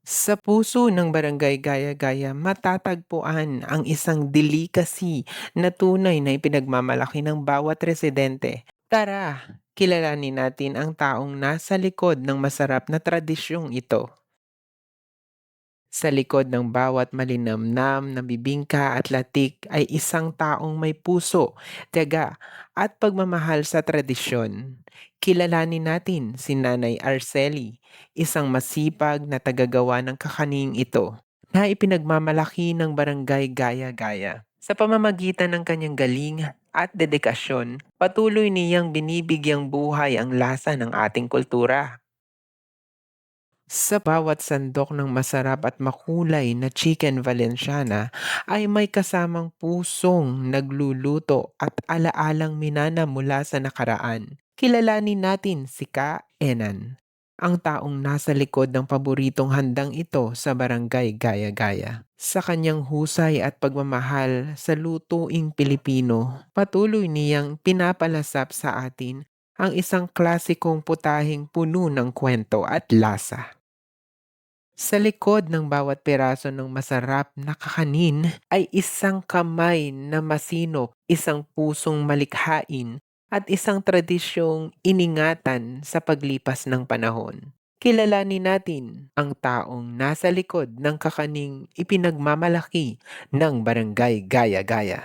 Sa puso ng Barangay Gaya-Gaya matatagpuan ang isang delicacy na tunay na ipinagmamalaki ng bawat residente. Tara, kilalanin natin ang taong nasa likod ng masarap na tradisyong ito. Sa likod ng bawat malinamnam na bibingka at latik ay isang taong may puso, tiyaga at pagmamahal sa tradisyon. Kilalanin natin si Nanay Arceli, isang masipag na tagagawa ng kakaning ito na ipinagmamalaki ng barangay Gaya-Gaya. Sa pamamagitan ng kanyang galing at dedikasyon, patuloy niyang binibigyang buhay ang lasa ng ating kultura. Sa bawat sandok ng masarap at makulay na chicken valenciana ay may kasamang pusong nagluluto at alaalang minana mula sa nakaraan. Kilalanin natin si Ka Enan, ang taong nasa likod ng paboritong handang ito sa barangay Gaya-Gaya. Sa kanyang husay at pagmamahal sa lutuing Pilipino, patuloy niyang pinapalasap sa atin ang isang klasikong putahing puno ng kwento at lasa. Sa likod ng bawat piraso ng masarap na kakanin ay isang kamay na masinop, isang pusong malikhain, at isang tradisyong iningatan sa paglipas ng panahon. Kilalanin natin ang taong nasa likod ng kakaning ipinagmamalaki ng barangay Gaya-Gaya.